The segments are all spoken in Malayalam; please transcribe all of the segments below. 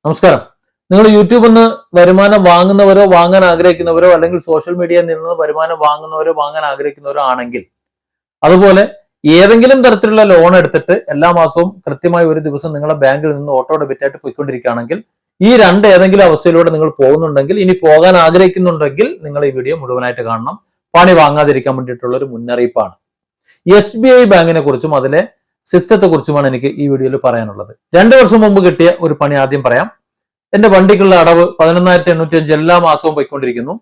നമസ്കാരം. നിങ്ങൾ യൂട്യൂബിൽ നിന്ന് വരുമാനം വാങ്ങുന്നവരോ വാങ്ങാൻ ആഗ്രഹിക്കുന്നവരോ അല്ലെങ്കിൽ സോഷ്യൽ മീഡിയയിൽ നിന്ന് വരുമാനം വാങ്ങുന്നവരോ വാങ്ങാൻ ആഗ്രഹിക്കുന്നവരോ ആണെങ്കിൽ, അതുപോലെ ഏതെങ്കിലും തരത്തിലുള്ള ലോൺ എടുത്തിട്ട് എല്ലാ മാസവും കൃത്യമായി ഒരു ദിവസം നിങ്ങളുടെ ബാങ്കിൽ നിന്ന് ഓട്ടോ ഡെബിറ്റ് ആയിട്ട് പോയിക്കൊണ്ടിരിക്കുകയാണെങ്കിൽ, ഈ ഏതെങ്കിലും അവസ്ഥയിലൂടെ നിങ്ങൾ പോകുന്നുണ്ടെങ്കിൽ, ഇനി പോകാൻ ആഗ്രഹിക്കുന്നുണ്ടെങ്കിൽ നിങ്ങൾ ഈ വീഡിയോ മുഴുവനായിട്ട് കാണണം. പണി വാങ്ങാതിരിക്കാൻ വേണ്ടിയിട്ടുള്ള ഒരു മുന്നറിയിപ്പാണ്. SBI ബാങ്കിനെ കുറിച്ചും അതിലെ സിസ്റ്റത്തെ കുറിച്ചുമാണ് എനിക്ക് ഈ വീഡിയോയിൽ പറയാനുള്ളത്. 2 വർഷം മുമ്പ് കിട്ടിയ ഒരു പണി ആദ്യം പറയാം. എന്റെ വണ്ടിക്കുള്ള അടവ് 11,805 എല്ലാ മാസവും പോയിക്കൊണ്ടിരിക്കുന്നു.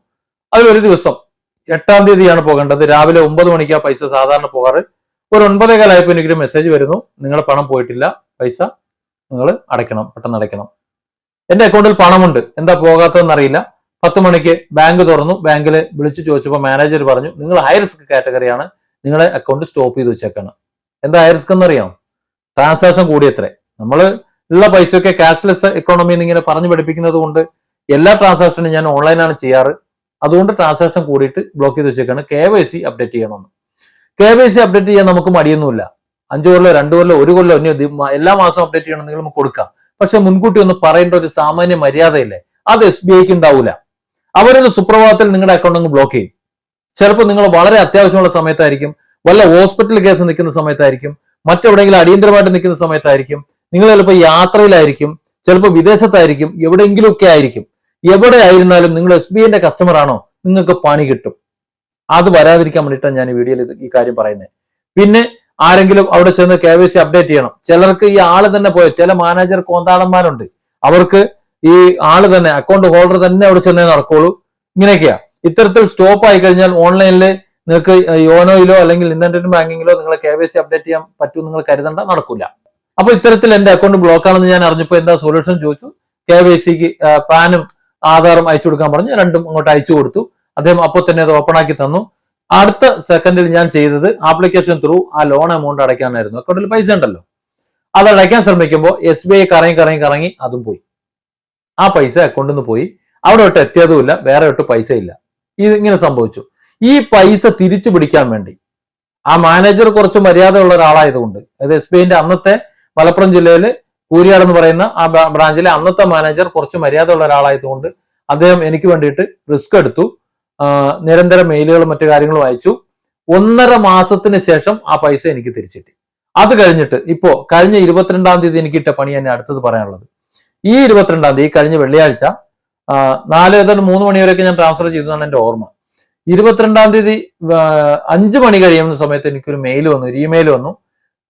അതിലൊരു ദിവസം 8-ാം തീയതിയാണ് പോകേണ്ടത്. രാവിലെ 9 മണിക്കാ പൈസ സാധാരണ പോകാറ്. ഒരു 9:15 ആയപ്പോൾ എനിക്കൊരു മെസ്സേജ് വരുന്നു, നിങ്ങളുടെ പണം പോയിട്ടില്ല, പൈസ നിങ്ങൾ അടയ്ക്കണം, പെട്ടെന്ന് അടയ്ക്കണം. എന്റെ അക്കൗണ്ടിൽ പണമുണ്ട്, എന്താ പോകാത്തതെന്ന് അറിയില്ല. 10 മണിക്ക് ബാങ്ക് തുറന്നു. ബാങ്കിൽ വിളിച്ചു ചോദിച്ചപ്പോൾ മാനേജർ പറഞ്ഞു, നിങ്ങൾ ഹൈ റിസ്ക് കാറ്റഗറിയാണ്, നിങ്ങളെ അക്കൗണ്ട് സ്റ്റോപ്പ് ചെയ്ത് വെച്ചേക്കാണ്. എന്താ ഹൈ റിസ്ക് എന്നറിയാം? ട്രാൻസാക്ഷൻ കൂടിയത്രേ. നമ്മൾ ഉള്ള പൈസയൊക്കെ ക്യാഷ്ലെസ് എക്കോണമി എന്നിങ്ങനെ പറഞ്ഞു പഠിപ്പിക്കുന്നത് കൊണ്ട് എല്ലാ ട്രാൻസാക്ഷനും ഞാൻ ഓൺലൈനാണ് ചെയ്യാറ്. അതുകൊണ്ട് ട്രാൻസാക്ഷൻ കൂടിയിട്ട് ബ്ലോക്ക് ചെയ്ത് വെച്ചേക്കാണ്. KYC അപ്ഡേറ്റ് ചെയ്യണമെന്ന്. KYC അപ്ഡേറ്റ് ചെയ്യാൻ നമുക്ക് മടിയൊന്നുമില്ല. 5 കൊല്ലോ 2 കൊല്ലോ 1 കൊല്ലോ എല്ലാ മാസവും അപ്ഡേറ്റ് ചെയ്യണമെങ്കിൽ നമുക്ക് കൊടുക്കാം. പക്ഷെ മുൻകൂട്ടി ഒന്ന് പറയേണ്ട ഒരു സാമാന്യ മര്യാദയില്ലേ, അത് SBIക്ക് ഉണ്ടാവില്ല. അവരൊരു സുപ്രഭാതത്തിൽ നിങ്ങളുടെ അക്കൗണ്ട് അങ്ങ് ബ്ലോക്ക് ചെയ്യും. ചിലപ്പോൾ നിങ്ങൾ വളരെ അത്യാവശ്യമുള്ള സമയത്തായിരിക്കും, വല്ല ഹോസ്പിറ്റൽ കേസ് നിൽക്കുന്ന സമയത്തായിരിക്കും, മറ്റെവിടെയെങ്കിലും അടിയന്തരമായിട്ട് നിൽക്കുന്ന സമയത്തായിരിക്കും, നിങ്ങൾ ചിലപ്പോൾ യാത്രയിലായിരിക്കും, ചിലപ്പോൾ വിദേശത്തായിരിക്കും, എവിടെയെങ്കിലും ഒക്കെ ആയിരിക്കും. എവിടെ ആയിരുന്നാലും നിങ്ങൾ SBIന്റെ കസ്റ്റമർ ആണോ, നിങ്ങൾക്ക് പണി കിട്ടും. അത് വരാതിരിക്കാൻ വേണ്ടിയിട്ടാണ് ഞാൻ ഈ വീഡിയോയിൽ ഈ കാര്യം പറയുന്നത്. പിന്നെ ആരെങ്കിലും അവിടെ ചെന്ന് KYC അപ്ഡേറ്റ് ചെയ്യണം. ചിലർക്ക് ഈ ആള് തന്നെ പോയ ചില മാനേജർ കോന്താടന്മാരുണ്ട്. അവർക്ക് ഈ ആള് തന്നെ അക്കൗണ്ട് ഹോൾഡർ തന്നെ അവിടെ ചെന്നേ നടക്കുള്ളൂ. ഇങ്ങനെയൊക്കെയാ. ഇത്തരത്തിൽ സ്റ്റോപ്പ് ആയി കഴിഞ്ഞാൽ ഓൺലൈനിൽ നിങ്ങൾക്ക് യോനോയിലോ അല്ലെങ്കിൽ ഇന്റർനെറ്റ് ബാങ്കിങ്ങിലോ നിങ്ങളെ KYC അപ്ഡേറ്റ് ചെയ്യാൻ പറ്റും നിങ്ങൾ കരുതണ്ട, നടക്കില്ല. അപ്പൊ ഇത്തരത്തിൽ എന്റെ അക്കൗണ്ട് ബ്ലോക്ക് ആണെന്ന് ഞാൻ അറിഞ്ഞപ്പോൾ എന്താ സൊല്യൂഷൻ ചോദിച്ചു. KYCക്ക് പാനും ആധാറും അയച്ചു കൊടുക്കാൻ പറഞ്ഞു. രണ്ടും അങ്ങോട്ട് അയച്ചു കൊടുത്തു. അദ്ദേഹം അപ്പോൾ തന്നെ അത് ഓപ്പൺ ആക്കി തന്നു. അടുത്ത സെക്കൻഡിൽ ഞാൻ ചെയ്തത് ആപ്ലിക്കേഷൻ ത്രൂ ആ ലോൺ എമൗണ്ട് അടയ്ക്കാനായിരുന്നു. അക്കൗണ്ടിൽ പൈസ ഉണ്ടല്ലോ, അത് അടയ്ക്കാൻ ശ്രമിക്കുമ്പോൾ SBI കറങ്ങി അതും പോയി. ആ പൈസ അക്കൗണ്ടിൽ നിന്ന് പോയി. അവിടെ തൊട്ട് എത്തിയതുമില്ല, വേറെ തൊട്ട് പൈസ ഇല്ല. ഇങ്ങനെ സംഭവിച്ചു. ഈ പൈസ തിരിച്ചു പിടിക്കാൻ വേണ്ടി ആ മാനേജർ കുറച്ച് മര്യാദ ഉള്ള ഒരാളായതുകൊണ്ട്, അത് SBIന്റെ അന്നത്തെ മലപ്പുറം ജില്ലയിൽ കൂരിയാട് എന്ന് പറയുന്ന ആ ബ്രാഞ്ചിലെ അന്നത്തെ മാനേജർ കുറച്ച് മര്യാദ ഉള്ള ഒരാളായതുകൊണ്ട് അദ്ദേഹം എനിക്ക് വേണ്ടിയിട്ട് റിസ്ക് എടുത്തു. നിരന്തരം മെയിലുകളും മറ്റു കാര്യങ്ങളും അയച്ചു. 1.5 മാസത്തിന് ശേഷം ആ പൈസ എനിക്ക് തിരിച്ചിട്ടി. അത് കഴിഞ്ഞിട്ട് ഇപ്പോ കഴിഞ്ഞ 22-ാം തീയതി എനിക്ക് ഇട്ട പണി തന്നെ അടുത്തത് പറയാനുള്ളത്. ഈ 22-ാം തീയതി കഴിഞ്ഞ വെള്ളിയാഴ്ച 3 മണി വരെയൊക്കെ ഞാൻ ട്രാൻസ്ഫർ ചെയ്തതാണ് എന്റെ ഓർമ്മ. 22-ാം തീയതി 5 മണി കഴിയുന്ന സമയത്ത് എനിക്കൊരു മെയിൽ വന്നു, ഒരു ഇമെയിൽ വന്നു.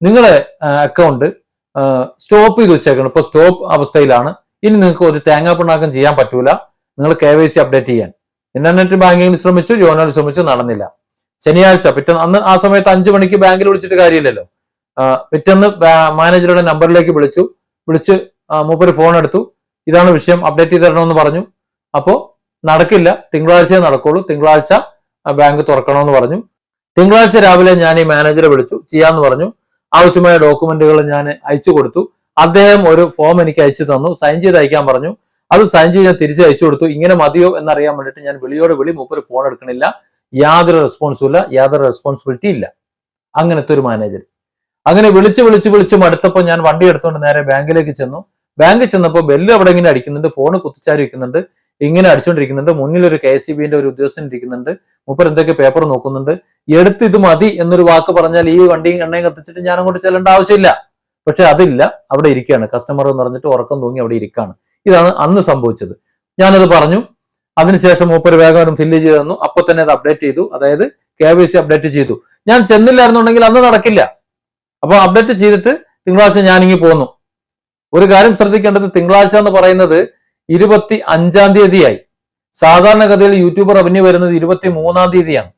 നിങ്ങളെ അക്കൗണ്ട് സ്റ്റോപ്പ് ചെയ്ത് വെച്ചേക്കണം, ഇപ്പൊ സ്റ്റോപ്പ് അവസ്ഥയിലാണ്, ഇനി നിങ്ങൾക്ക് ഒരു തേങ്ങാപ്പിണ്ണാക്കം ചെയ്യാൻ പറ്റൂല, നിങ്ങൾ KYC അപ്ഡേറ്റ് ചെയ്യാൻ. ഇന്റർനെറ്റ് ബാങ്കിങ്ങിൽ ശ്രമിച്ചു, യോനോയിൽ ശ്രമിച്ചു, നടന്നില്ല. ശനിയാഴ്ച പിറ്റേന്ന്, അന്ന് ആ സമയത്ത് 5 മണിക്ക് ബാങ്കിൽ വിളിച്ചിട്ട് കാര്യമില്ലല്ലോ, പിറ്റേന്ന് മാനേജറുടെ നമ്പറിലേക്ക് വിളിച്ച് മൂപ്പര് ഫോൺ എടുത്തു. ഇതാണ് വിഷയം, അപ്ഡേറ്റ് ചെയ്ത് തരണമെന്ന് പറഞ്ഞു. അപ്പോ നടക്കില്ല, തിങ്കളാഴ്ചയെ നടക്കുള്ളൂ, തിങ്കളാഴ്ച ബാങ്ക് തുറക്കണമെന്ന് പറഞ്ഞു. തിങ്കളാഴ്ച രാവിലെ ഞാൻ ഈ മാനേജറെ വിളിച്ചു, ചെയ്യാന്ന് പറഞ്ഞു. ആവശ്യമായ ഡോക്യുമെന്റുകൾ ഞാൻ അയച്ചു കൊടുത്തു. അദ്ദേഹം ഒരു ഫോം എനിക്ക് അയച്ചു തന്നു, സൈൻ ചെയ്ത് അയക്കാൻ പറഞ്ഞു. അത് സൈൻ ചെയ്ത് ഞാൻ തിരിച്ച് അയച്ചു കൊടുത്തു. ഇങ്ങനെ മതിയോ എന്നറിയാൻ വേണ്ടിയിട്ട് ഞാൻ വിളി മൂപ്പര് ഫോൺ എടുക്കണില്ല, യാതൊരു റെസ്പോൺസും ഇല്ല, യാതൊരു റെസ്പോൺസിബിലിറ്റി ഇല്ല. അങ്ങനത്തെ ഒരു മാനേജർ. അങ്ങനെ വിളിച്ച് മടുത്തപ്പോൾ ഞാൻ വണ്ടി എടുത്തുകൊണ്ട് നേരെ ബാങ്കിലേക്ക് ചെന്നു. ബാങ്കിൽ ചെന്നപ്പോൾ ബെല്ല് അവിടെ ഇങ്ങനെ അടിക്കുന്നുണ്ട്, ഫോണ് കുത്തിച്ചാരി വെക്കുന്നുണ്ട്, ഇങ്ങനെ അടിച്ചുകൊണ്ടിരിക്കുന്നുണ്ട്. മുന്നിൽ ഒരു KCBന്റെ ഒരു ഉദ്യോഗസ്ഥൻ ഇരിക്കുന്നുണ്ട്. മൂപ്പർ എന്തൊക്കെ പേപ്പർ നോക്കുന്നുണ്ട്. എടുത്ത് ഇത് മതി എന്നൊരു വാക്ക് പറഞ്ഞാൽ ഈ വണ്ടിയും എണ്ണയും കത്തിച്ചിട്ട് ഞാൻ അങ്ങോട്ട് ചെല്ലേണ്ട ആവശ്യമില്ല. പക്ഷെ അതില്ല, അവിടെ ഇരിക്കുകയാണ്. കസ്റ്റമർ എന്ന് പറഞ്ഞിട്ട് ഉറക്കം തൂങ്ങി അവിടെ ഇരിക്കുകയാണ്. ഇതാണ് അന്ന് സംഭവിച്ചത്. ഞാനത് പറഞ്ഞു. അതിനുശേഷം മൂപ്പർ വേഗം ഫില്ല് ചെയ്ത് തന്നു. അപ്പൊ തന്നെ അത് അപ്ഡേറ്റ് ചെയ്തു, അതായത് KYC അപ്ഡേറ്റ് ചെയ്തു. ഞാൻ ചെന്നില്ലായിരുന്നുണ്ടെങ്കിൽ അന്ന് നടക്കില്ല. അപ്പൊ അപ്ഡേറ്റ് ചെയ്തിട്ട് തിങ്കളാഴ്ച ഞാനിങ്ങി പോന്നു. ഒരു കാര്യം ശ്രദ്ധിക്കേണ്ടത്, തിങ്കളാഴ്ച എന്ന് പറയുന്നത് 25-ാം തീയതിയായി. സാധാരണഗതിയിൽ യൂട്യൂബ് റവന്യൂ വരുന്നത് 23-ാം തീയതിയാണ്.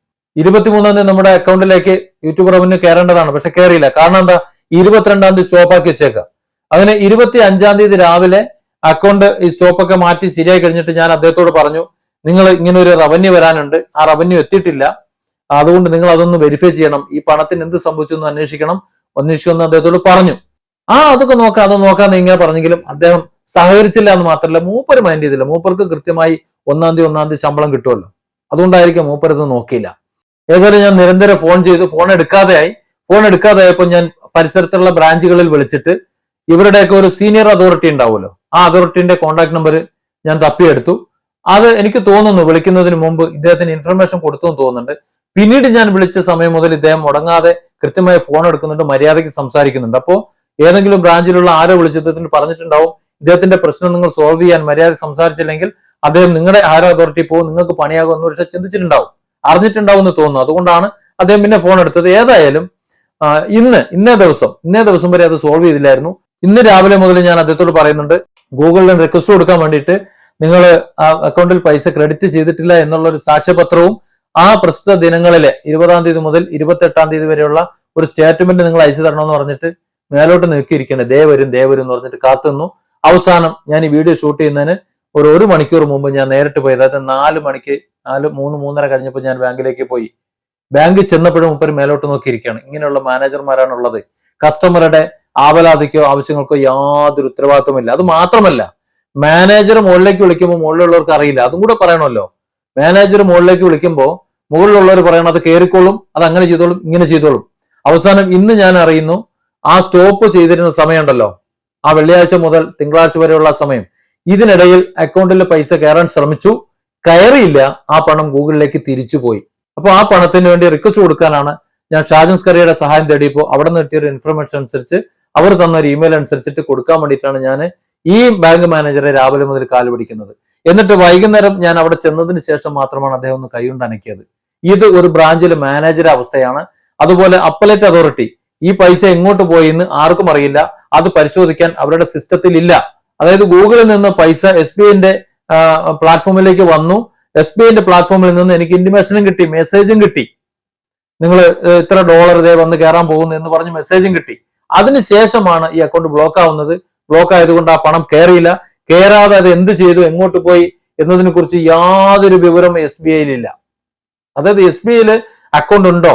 23-ാം തീയതി നമ്മുടെ അക്കൗണ്ടിലേക്ക് യൂട്യൂബ് റവന്യൂ കയറേണ്ടതാണ്, പക്ഷെ കയറിയില്ല. കാരണം എന്താ, 22-ാം തീയതി സ്റ്റോപ്പ് ആക്കി വെച്ചേക്കാം. അങ്ങനെ 25-ാം തീയതി രാവിലെ അക്കൗണ്ട് ഈ സ്റ്റോപ്പൊക്കെ മാറ്റി ശരിയായി കഴിഞ്ഞിട്ട് ഞാൻ അദ്ദേഹത്തോട് പറഞ്ഞു, നിങ്ങൾ ഇങ്ങനെ ഒരു റവന്യൂ വരാനുണ്ട്, ആ റവന്യൂ എത്തിയിട്ടില്ല, അതുകൊണ്ട് നിങ്ങൾ അതൊന്ന് വെരിഫൈ ചെയ്യണം, ഈ പണത്തിന് എന്ത് സംഭവിച്ചു എന്ന് അന്വേഷിക്കുമെന്ന് അദ്ദേഹത്തോട് പറഞ്ഞു. അതൊക്കെ നോക്കാന്ന് ഇങ്ങനെ പറഞ്ഞെങ്കിലും അദ്ദേഹം സഹകരിച്ചില്ല എന്ന് മാത്രമല്ല, മൂപ്പര് മൈൻഡ് ചെയ്തില്ല. മൂപ്പർക്ക് കൃത്യമായി 1-ാം തീയതി ശമ്പളം കിട്ടുമല്ലോ, അതുകൊണ്ടായിരിക്കും മൂപ്പരത് നോക്കിയില്ല. ഏതായാലും ഞാൻ നിരന്തരം ഫോൺ ചെയ്തു, ഫോൺ എടുക്കാതെയായപ്പോൾ ഞാൻ പരിസരത്തുള്ള ബ്രാഞ്ചുകളിൽ വിളിച്ചിട്ട് ഇവരുടെയൊക്കെ ഒരു സീനിയർ അതോറിറ്റി ഉണ്ടാവുമല്ലോ, ആ അതോറിറ്റിന്റെ കോൺടാക്ട് നമ്പർ ഞാൻ തപ്പിയെടുത്തു. അത് എനിക്ക് തോന്നുന്നു വിളിക്കുന്നതിന് മുമ്പ് ഇദ്ദേഹത്തിന് ഇൻഫർമേഷൻ കൊടുത്തു എന്ന് തോന്നുന്നുണ്ട്. പിന്നീട് ഞാൻ വിളിച്ച സമയം മുതൽ ഇദ്ദേഹം മുടങ്ങാതെ കൃത്യമായി ഫോൺ എടുക്കുന്നുണ്ട്, മര്യാദയ്ക്ക് സംസാരിക്കുന്നുണ്ട്. അപ്പോൾ ഏതെങ്കിലും ബ്രാഞ്ചിലുള്ള ആരോ വിളിച്ച് ഇദ്ദേഹത്തിന് പറഞ്ഞിട്ടുണ്ടാവും, ഇദ്ദേഹത്തിന്റെ പ്രശ്നം നിങ്ങൾ സോൾവ് ചെയ്യാൻ മര്യാദ സംസാരിച്ചില്ലെങ്കിൽ അദ്ദേഹം നിങ്ങളുടെ ആരോ അതോറിറ്റി പോകും, നിങ്ങൾക്ക് പണിയാകും എന്ന് പക്ഷേ ചിന്തിച്ചിട്ടുണ്ടാവും, അറിഞ്ഞിട്ടുണ്ടാവും എന്ന് തോന്നുന്നു. അതുകൊണ്ടാണ് അദ്ദേഹം പിന്നെ ഫോൺ എടുത്തത്. ഏതായാലും ഇന്നേ ദിവസം വരെ അത് സോൾവ് ചെയ്തില്ലായിരുന്നു. ഇന്ന് രാവിലെ മുതൽ ഞാൻ അദ്ദേഹത്തോട് പറയുന്നുണ്ട്, ഗൂഗിളിൽ റിക്വസ്റ്റ് കൊടുക്കാൻ വേണ്ടിയിട്ട് നിങ്ങൾ അക്കൗണ്ടിൽ പൈസ ക്രെഡിറ്റ് ചെയ്തിട്ടില്ല എന്നുള്ള ഒരു സാക്ഷ്യപത്രവും ആ പ്രസ്തുത ദിനങ്ങളിലെ 20-ാം തീയതി മുതൽ 28-ാം തീയതി വരെയുള്ള ഒരു സ്റ്റേറ്റ്മെന്റ് നിങ്ങൾ അയച്ചു തരണമെന്ന് പറഞ്ഞിട്ട് മേലോട്ട് നോക്കിയിരിക്കണേ, ദേ വരും എന്ന് പറഞ്ഞിട്ട് കാത്തുനിന്നു. അവസാനം ഞാൻ ഈ വീഡിയോ ഷൂട്ട് ചെയ്യുന്നതിന് ഒരു മണിക്കൂർ മുമ്പ് ഞാൻ നേരിട്ട് പോയി, അതായത് 4 മണിക്ക് 3:30 കഴിഞ്ഞപ്പോൾ ഞാൻ ബാങ്കിലേക്ക് പോയി. ബാങ്കിൽ ചെന്നപ്പോഴും മുപ്പര് മേലോട്ട് നോക്കിയിരിക്കുകയാണ്. ഇങ്ങനെയുള്ള മാനേജർമാരാണുള്ളത്. കസ്റ്റമറുടെ ആവലാതിക്കോ ആവശ്യങ്ങൾക്കോ യാതൊരു ഉത്തരവാദിത്വമില്ല. അത് മാത്രമല്ല, മാനേജർ മുകളിലേക്ക് വിളിക്കുമ്പോൾ മുകളിലുള്ളവർക്ക് അറിയില്ല, അതും കൂടെ പറയണമല്ലോ. മാനേജർ മുകളിലേക്ക് വിളിക്കുമ്പോൾ മുകളിലുള്ളവർ പറയണം അത് കയറിക്കോളും, അത് അങ്ങനെ ചെയ്തോളും, ഇങ്ങനെ ചെയ്തോളും. അവസാനം ഇന്ന് ഞാൻ അറിയുന്നു, ആ സ്റ്റോപ്പ് ചെയ്തിരുന്ന സമയമുണ്ടല്ലോ, ആ വെള്ളിയാഴ്ച മുതൽ തിങ്കളാഴ്ച വരെയുള്ള സമയം, ഇതിനിടയിൽ അക്കൗണ്ടിൽ പൈസ കയറാൻ ശ്രമിച്ചു, കയറിയില്ല. ആ പണം ഗൂഗിളിലേക്ക് തിരിച്ചുപോയി. അപ്പോൾ ആ പണത്തിന് വേണ്ടി റിക്വസ്റ്റ് കൊടുക്കാനാണ് ഞാൻ ഷാജൻ സ്കറിയയുടെ സഹായം തേടിയപ്പോൾ അവിടെ നിന്ന് കിട്ടിയൊരു ഇൻഫർമേഷൻ അനുസരിച്ച്, അവർ തന്ന ഒരു ഇമെയിൽ അനുസരിച്ചിട്ട് കൊടുക്കാൻ വേണ്ടിയിട്ടാണ് ഞാൻ ഈ ബാങ്ക് മാനേജറെ രാവിലെ മുതൽ കാല് പിടിക്കുന്നത്. എന്നിട്ട് വൈകുന്നേരം ഞാൻ അവിടെ ചെന്നതിന് ശേഷം മാത്രമാണ് അദ്ദേഹം ഒന്ന് കൈകൊണ്ട് അനക്കിയത്. ഇത് ഒരു ബ്രാഞ്ചിലെ മാനേജറെ അവസ്ഥയാണ്. അതുപോലെ അപ്പലേറ്റ് അതോറിറ്റി ഈ പൈസ എങ്ങോട്ട് പോയി എന്ന് ആർക്കും അറിയില്ല, അത് പരിശോധിക്കാൻ അവരുടെ സിസ്റ്റത്തിൽ ഇല്ല. അതായത് ഗൂഗിളിൽ നിന്ന് പൈസ SBIന്റെ പ്ലാറ്റ്ഫോമിലേക്ക് വന്നു, SBIന്റെ പ്ലാറ്റ്ഫോമിൽ നിന്ന് എനിക്ക് ഇന്റിമേഷനും കിട്ടി, മെസ്സേജും കിട്ടി, നിങ്ങൾ ഇത്ര ഡോളർ ഇതേ വന്ന് കയറാൻ പോകുന്നു എന്ന് പറഞ്ഞ് മെസ്സേജും കിട്ടി. അതിനുശേഷമാണ് ഈ അക്കൗണ്ട് ബ്ലോക്ക് ആവുന്നത്. ബ്ലോക്ക് ആയതുകൊണ്ട് ആ പണം കയറിയില്ല. കയറാതെ അത് എന്ത് ചെയ്തു, എങ്ങോട്ട് പോയി എന്നതിനെ കുറിച്ച് യാതൊരു വിവരം SBIയിലില്ല. അതായത് SBIയിൽ അക്കൗണ്ട് ഉണ്ടോ,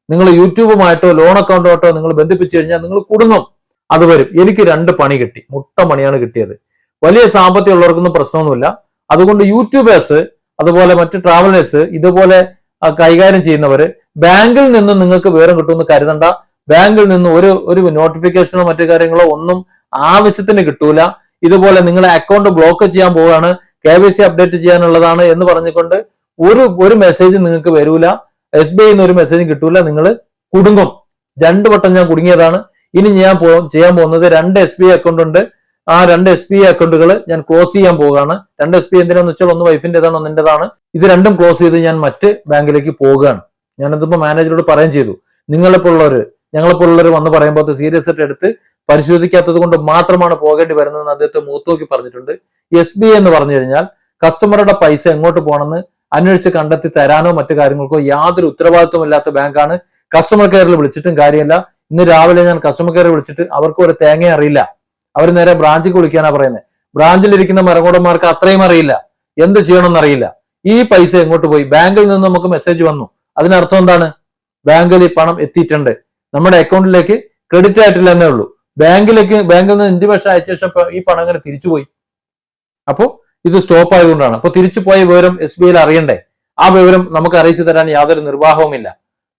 നിങ്ങൾ യൂട്യൂബുമായിട്ടോ ലോൺ അക്കൗണ്ടുമായിട്ടോ നിങ്ങൾ ബന്ധിപ്പിച്ചു കഴിഞ്ഞാൽ നിങ്ങൾ കുടുങ്ങും. അത് വരും. എനിക്ക് 2 പണി കിട്ടി, മുട്ട പണിയാണ് കിട്ടിയത്. വലിയ സാമ്പത്തികം ഉള്ളവർക്കൊന്നും പ്രശ്നമൊന്നുമില്ല. അതുകൊണ്ട് യൂട്യൂബേഴ്സ്, അതുപോലെ മറ്റ് ട്രാവലേഴ്സ്, ഇതുപോലെ കൈകാര്യം ചെയ്യുന്നവര് ബാങ്കിൽ നിന്നും നിങ്ങൾക്ക് വിവരം കിട്ടുമെന്ന് കരുതണ്ട. ബാങ്കിൽ നിന്ന് ഒരു നോട്ടിഫിക്കേഷനോ മറ്റു കാര്യങ്ങളോ ഒന്നും ആവശ്യത്തിന് കിട്ടൂല. ഇതുപോലെ നിങ്ങളെ അക്കൗണ്ട് ബ്ലോക്ക് ചെയ്യാൻ പോവുകയാണ്, KYC അപ്ഡേറ്റ് ചെയ്യാനുള്ളതാണ് എന്ന് പറഞ്ഞുകൊണ്ട് ഒരു മെസ്സേജ് നിങ്ങൾക്ക് വരൂല. SBIന്ന് ഒരു മെസ്സേജും കിട്ടൂല, നിങ്ങൾ കുടുങ്ങും. 2 വട്ടം ഞാൻ കുടുങ്ങിയതാണ്. ഇനി ഞാൻ ചെയ്യാൻ പോകുന്നത് 2 SBI അക്കൗണ്ട് ഉണ്ട്. ആ 2 SBI അക്കൗണ്ടുകൾ ഞാൻ ക്ലോസ് ചെയ്യാൻ പോവുകയാണ്. 2 SBI എന്തിനാന്ന് വെച്ചാൽ ഒന്ന് വൈഫിന്റേതാണ്, ഒന്ന് എന്റേതാണ്. ഇത് രണ്ടും ക്ലോസ് ചെയ്ത് ഞാൻ മറ്റ് ബാങ്കിലേക്ക് പോവുകയാണ്. ഞാനതിപ്പോ മാനേജറോട് പറയുകയും ചെയ്തു, ഞങ്ങളെപ്പോലുള്ളവർ വന്ന് പറയുമ്പോൾ സീരിയസ് ആയിട്ട് എടുത്ത് പരിശോധിക്കാത്തത് കൊണ്ട് മാത്രമാണ് പോകേണ്ടി വരുന്നതെന്ന് അദ്ദേഹത്തെ മൂത്തോക്കി പറഞ്ഞിട്ടുണ്ട്. SBI എന്ന് പറഞ്ഞു കഴിഞ്ഞാൽ കസ്റ്റമറുടെ പൈസ എങ്ങോട്ട് പോകണമെന്ന് അന്വേഷിച്ച് കണ്ടെത്തി തരാനോ മറ്റു കാര്യങ്ങൾക്കോ യാതൊരു ഉത്തരവാദിത്വമില്ലാത്ത ബാങ്കാണ്. കസ്റ്റമർ കെയറിൽ വിളിച്ചിട്ടും കാര്യമില്ല. ഇന്ന് രാവിലെ ഞാൻ കസ്റ്റമർ കെയറിൽ വിളിച്ചിട്ട് അവർക്ക് ഒരു തേങ്ങ അറിയില്ല. അവർ നേരെ ബ്രാഞ്ചിക്ക് വിളിക്കാനാ പറയുന്നത്. ബ്രാഞ്ചിലിരിക്കുന്ന മരങ്ങോടന്മാർക്ക് അത്രയും അറിയില്ല, എന്ത് ചെയ്യണമെന്ന് അറിയില്ല. ഈ പൈസ എങ്ങോട്ട് പോയി? ബാങ്കിൽ നിന്ന് നമുക്ക് മെസ്സേജ് വന്നു, അതിനർത്ഥം എന്താണ്? ബാങ്കിൽ ഈ പണം എത്തിയിട്ടുണ്ട്, നമ്മുടെ അക്കൗണ്ടിലേക്ക് ക്രെഡിറ്റ് ആയിട്ടില്ല എന്നേ ഉള്ളൂ. ബാങ്കിൽ നിന്ന് ഇന്റിമേഷൻ അയച്ച ശേഷം ഈ പണം അങ്ങനെ തിരിച്ചുപോയി. അപ്പോൾ ഇത് സ്റ്റോപ്പ് ആയതുകൊണ്ടാണ്. അപ്പൊ തിരിച്ചു പോയ വിവരം SBIയിൽ അറിയണ്ടേ? ആ വിവരം നമുക്ക് അറിയിച്ചു തരാൻ യാതൊരു നിർവാഹവുമില്ല.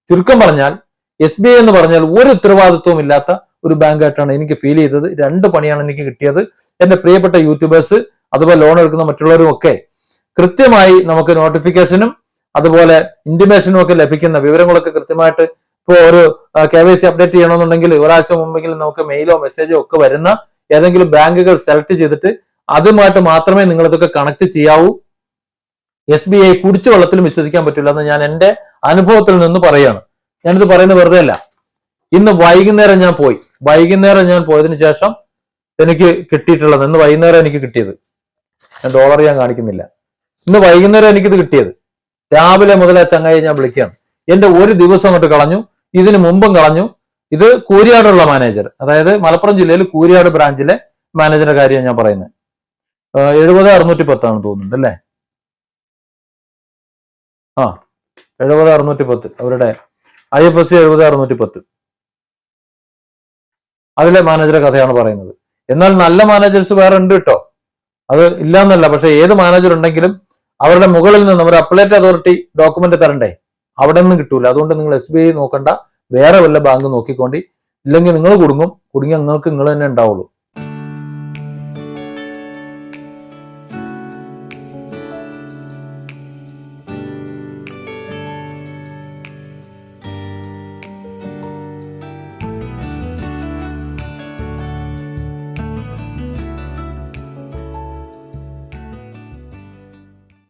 ചുരുക്കം പറഞ്ഞാൽ SBI എന്ന് പറഞ്ഞാൽ ഒരു ഉത്തരവാദിത്വവും ഇല്ലാത്ത ഒരു ബാങ്കായിട്ടാണ് എനിക്ക് ഫീൽ ചെയ്തത്. 2 പണിയാണ് എനിക്ക് കിട്ടിയത്. എന്റെ പ്രിയപ്പെട്ട യൂട്യൂബേഴ്സ്, അതുപോലെ ലോൺ എടുക്കുന്ന മറ്റുള്ളവരും ഒക്കെ കൃത്യമായി നമുക്ക് നോട്ടിഫിക്കേഷനും അതുപോലെ ഇന്റിമേഷനും ഒക്കെ ലഭിക്കുന്ന വിവരങ്ങളൊക്കെ കൃത്യമായിട്ട്, ഇപ്പോൾ ഒരു KYC അപ്ഡേറ്റ് ചെയ്യണമെന്നുണ്ടെങ്കിൽ ഒരാഴ്ച മുമ്പെങ്കിലും നമുക്ക് മെയിലോ മെസ്സേജോ ഒക്കെ വരുന്ന ഏതെങ്കിലും ബാങ്കുകൾ സെലക്ട് ചെയ്തിട്ട് അതുമായിട്ട് മാത്രമേ നിങ്ങൾ ഇതൊക്കെ കണക്ട് ചെയ്യാവൂ. SBI കുടിച്ചു വെള്ളത്തിലും വിശ്വസിക്കാൻ പറ്റില്ല എന്ന് ഞാൻ എന്റെ അനുഭവത്തിൽ നിന്ന് പറയുകയാണ്. ഞാനിത് പറയുന്നത് വെറുതെ അല്ല. ഇന്ന് വൈകുന്നേരം ഞാൻ പോയതിനു ശേഷം എനിക്ക് കിട്ടിയിട്ടുള്ളത്, ഇന്ന് വൈകുന്നേരം എനിക്ക് കിട്ടിയത്, ഞാൻ ഡോളർ ഞാൻ കാണിക്കുന്നില്ല, ഇന്ന് വൈകുന്നേരം എനിക്കിത് കിട്ടിയത്. രാവിലെ മുതൽ ആ ചങ്ങായി ഞാൻ വിളിക്കുകയാണ്. എന്റെ ഒരു ദിവസം അങ്ങോട്ട് കളഞ്ഞു, ഇതിനു മുമ്പും കളഞ്ഞു. ഇത് കൂരിയാടുള്ള മാനേജർ, അതായത് മലപ്പുറം ജില്ലയിൽ കൂരിയാട് ബ്രാഞ്ചിലെ മാനേജറുടെ കാര്യമാണ് ഞാൻ പറയുന്നത്. 70-610 തോന്നുന്നുണ്ട് അല്ലേ? 70-610 അവരുടെ IFSC 70-610 അതിലെ മാനേജറെ കഥയാണ് പറയുന്നത്. എന്നാൽ നല്ല മാനേജേഴ്സ് വേറെ ഉണ്ട് കേട്ടോ, അത് ഇല്ലാന്നല്ല. പക്ഷെ ഏത് മാനേജർ ഉണ്ടെങ്കിലും അവരുടെ മുകളിൽ നിന്ന് ഒരു അപ്പലേറ്റ് അതോറിറ്റി ഡോക്യുമെന്റ് തരണ്ടേ? അവിടെ നിന്നും കിട്ടൂല. അതുകൊണ്ട് നിങ്ങൾ SBI നോക്കണ്ട, വേറെ വല്ല ബാങ്ക് നോക്കിക്കൊണ്ടി. ഇല്ലെങ്കിൽ നിങ്ങൾ കുടുങ്ങി നിങ്ങൾക്ക് നിങ്ങൾ തന്നെ ഉണ്ടാവുള്ളൂ.